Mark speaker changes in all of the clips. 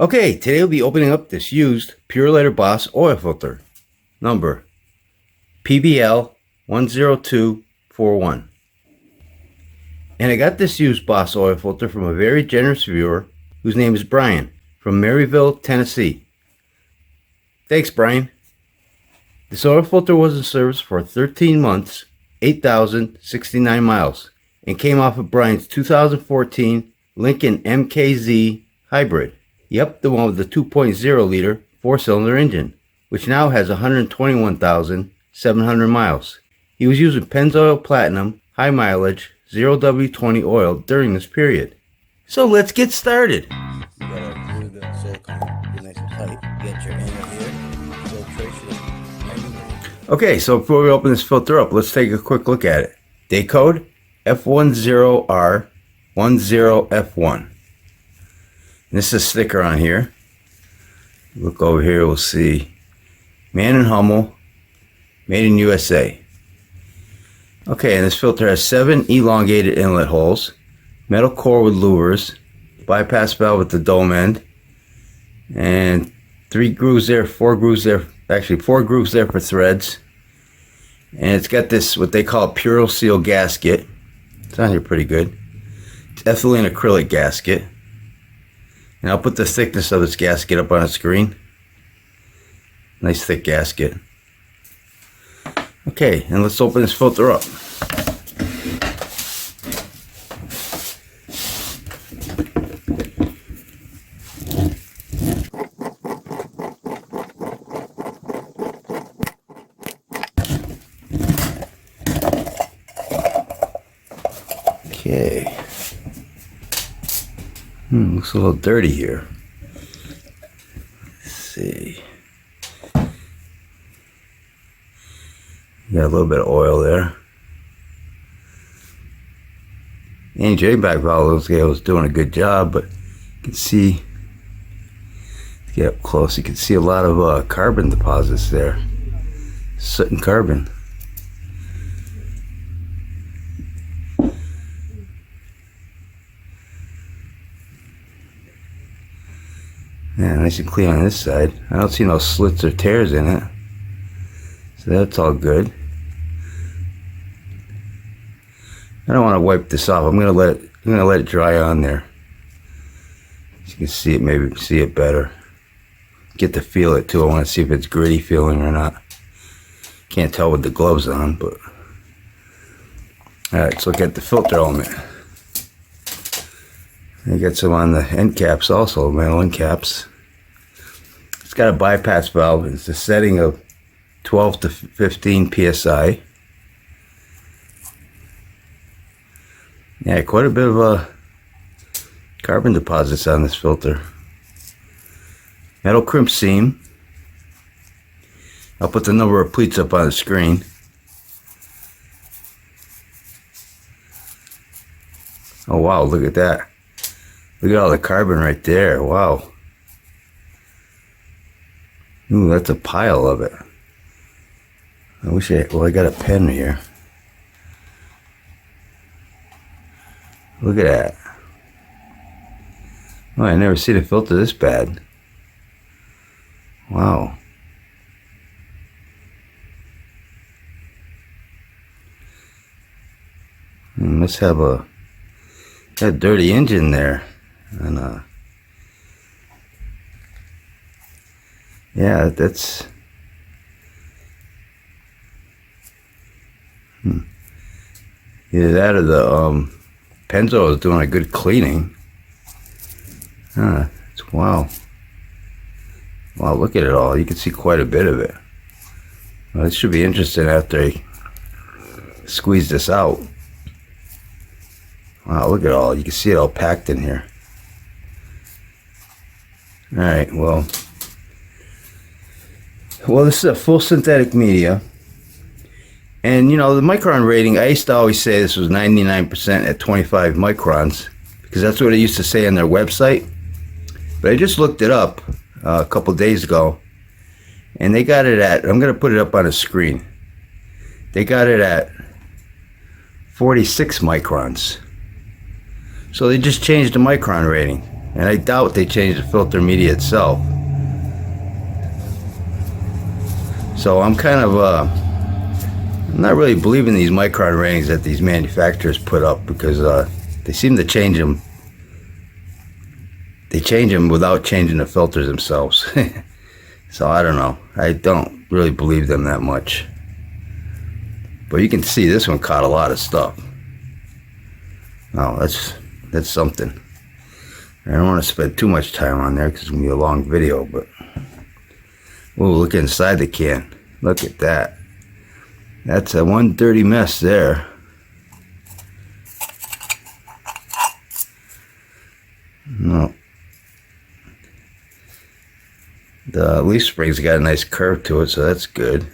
Speaker 1: Okay, today we'll be opening up this used Purolator Boss oil filter, number PBL10241. And I got this used Boss oil filter from a very generous viewer whose name is Brian from Maryville, Tennessee. Thanks, Brian. This oil filter was in service for 13 months, 8,069 miles, and came off of Brian's 2014 Lincoln MKZ hybrid. Yep, the one with the 2.0 liter 4-cylinder engine, which now has 121,700 miles. He was using Pennzoil Platinum high mileage 0W20 oil during this period. So let's get started. You gotta glue the silicone, get nice and tight, get your end of here, filtration. Okay, so before we open this filter up, let's take a quick look at it. Day code F10R10F1. This is a sticker on here. Look over here, we'll see Man and Hummel, made in USA. Okay, and this filter has 7 elongated inlet holes, metal core with louvers, bypass valve at the dome end, and 3 grooves there, 4 grooves there, actually 4 grooves there for threads. And it's got this, what they call a Puro-Seal gasket. It's on here pretty good. It's ethylene acrylic gasket. And I'll put the thickness of this gasket up on the screen. Nice thick gasket. Okay, and let's open this filter up. Okay. Looks a little dirty here. Let's see. Got a little bit of oil there. And J-back valve looks like it was doing a good job, but you can see, get up close, you can see a lot of carbon deposits there. Soot and carbon. Yeah, nice and clean on this side. I don't see no slits or tears in it, so that's all good. I don't want to wipe this off. I'm gonna let it dry on there. So you can see it, maybe see it better. Get to feel it too. I want to see if it's gritty feeling or not. Can't tell with the gloves on, but all right. Let's look at the filter element. You got some on the end caps also, metal end caps. It's got a bypass valve. It's a setting of 12 to 15 psi. Yeah, quite a bit of carbon deposits on this filter. Metal crimp seam. I'll put the number of pleats up on the screen. Oh wow, look at that. Look at all the carbon right there. Wow. Ooh, that's a pile of it. I wish I got a pen here. Look at that. Oh, I never seen a filter this bad. Wow. Must have that dirty engine there. And yeah, that's either that or the Pennzoil is doing a good cleaning. Wow. Wow, look at it all. You can see quite a bit of it. Well, this should be interesting after I squeeze this out. Wow, look at it all. You can see it all packed in here. Alright, well, this is a full synthetic media. And, you know, the micron rating, I used to always say this was 99% at 25 microns, because that's what it used to say on their website. But I just looked it up a couple days ago, and they got it at, I'm going to put it up on a screen. They got it at 46 microns. So they just changed the micron rating. And I doubt they changed the filter media itself. So I'm kind of I'm not really believing these micron ratings that these manufacturers put up, because they seem to change them. They change them without changing the filters themselves. So I don't know. I don't really believe them that much. But you can see this one caught a lot of stuff. Oh, that's something. I don't want to spend too much time on there because it's going to be a long video, but oh, look inside the can. Look at that. That's a one dirty mess there. No. The leaf spring's got a nice curve to it, so that's good.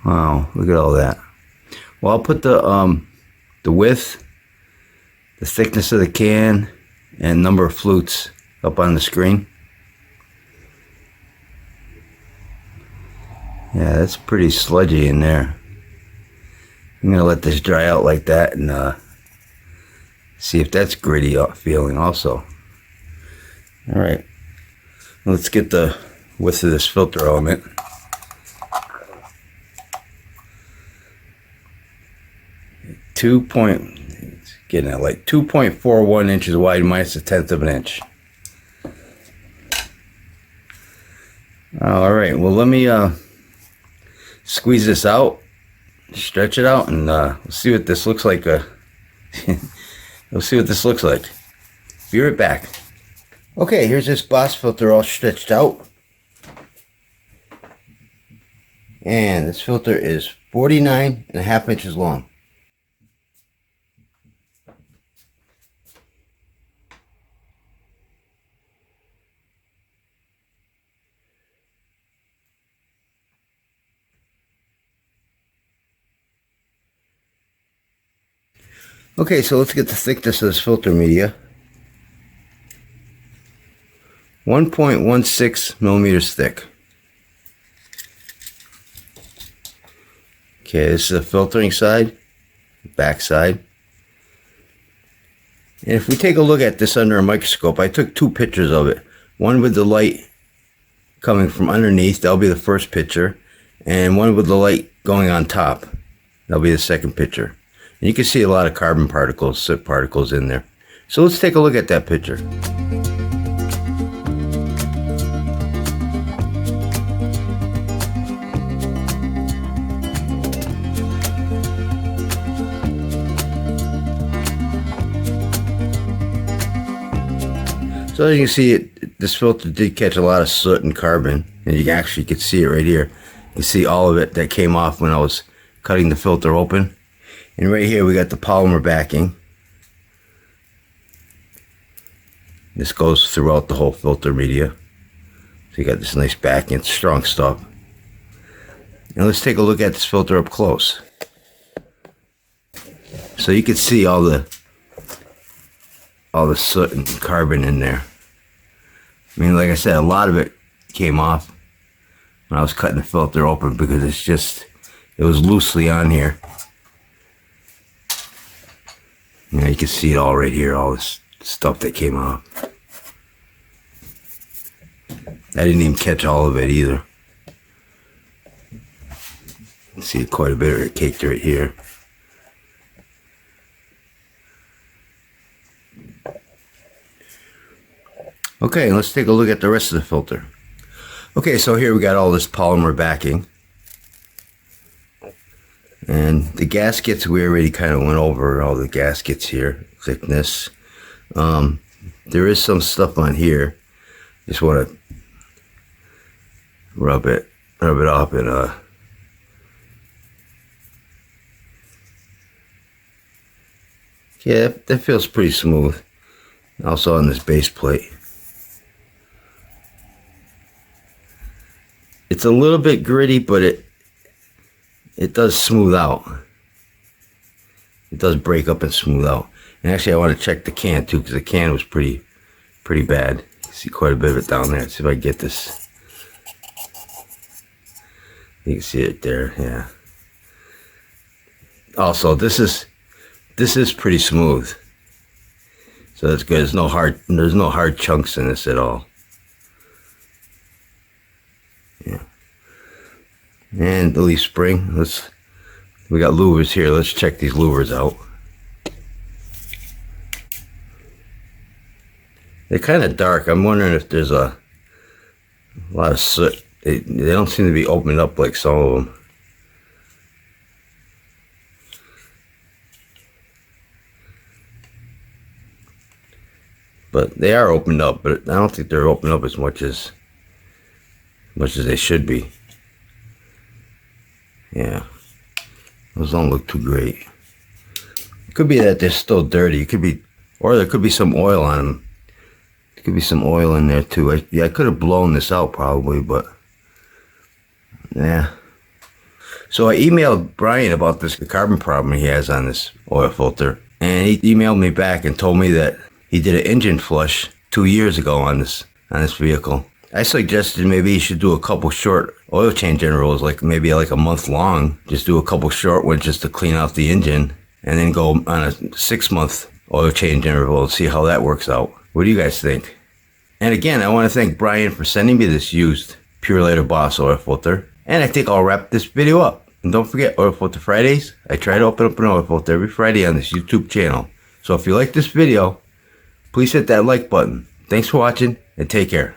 Speaker 1: Wow, look at all that. Well, I'll put the width, the thickness of the can, and number of flutes up on the screen. Yeah, that's pretty sludgy in there. I'm gonna let this dry out like that and see if that's gritty feeling also. All right, let's get the width of this filter element. Getting at like 2.41 inches wide minus a tenth of an inch. All right, well, let me squeeze this out, stretch it out, and we'll see what this looks like. We'll see what this looks like. Be right back. Okay, here's this Bosch filter all stretched out. And this filter is 49.5 inches long. Okay, so let's get the thickness of this filter media. 1.16 millimeters thick. Okay, this is the filtering side, back side. And if we take a look at this under a microscope, I took two pictures of it. One with the light coming from underneath, that'll be the first picture. And one with the light going on top, that'll be the second picture. And you can see a lot of carbon particles, soot particles in there. So let's take a look at that picture. So as you can see, this filter did catch a lot of soot and carbon, and you actually could see it right here. You see all of it that came off when I was cutting the filter open. And right here we got the polymer backing. This goes throughout the whole filter media. So you got this nice backing, it's strong stuff. And let's take a look at this filter up close. So you can see all the soot and carbon in there. I mean, like I said, a lot of it came off when I was cutting the filter open because it was loosely on here. You know, you can see it all right here, all this stuff that came off. I didn't even catch all of it either. You see quite a bit of it caked right here. Okay, let's take a look at the rest of the filter. Okay, so here we got all this polymer backing. And the gaskets, we already kind of went over all the gaskets here, thickness. There is some stuff on here. Just want to rub it off and yeah, that feels pretty smooth. Also on this base plate. It's a little bit gritty, but it does smooth out. It does break up and smooth out. And actually I want to check the can too, because the can was pretty bad. You see quite a bit of it down there. Let's see if I can get this. You can see it there, yeah. Also, this is pretty smooth. So that's good. There's no hard chunks in this at all. Yeah. And the leaf spring. We got louvers here. Let's check these louvers out. They're kind of dark. I'm wondering if there's a lot of soot. They don't seem to be opened up like some of them. But they are opened up, but I don't think they're opened up as much as they should be. Yeah. Those don't look too great. It could be that they're still dirty. It could be, or there could be some oil on them. There could be some oil in there too. I could have blown this out probably, but yeah. So I emailed Brian about the carbon problem he has on this oil filter, and he emailed me back and told me that he did an engine flush 2 years ago on this vehicle. I suggested maybe he should do a couple short oil change intervals, maybe a month long. Just do a couple short ones just to clean out the engine, and then go on a 6-month oil change interval and see how that works out. What do you guys think? And again, I want to thank Brian for sending me this used Purolator Boss oil filter. And I think I'll wrap this video up. And don't forget, Oil Filter Fridays. I try to open up an oil filter every Friday on this YouTube channel. So if you like this video, please hit that like button. Thanks for watching, and take care.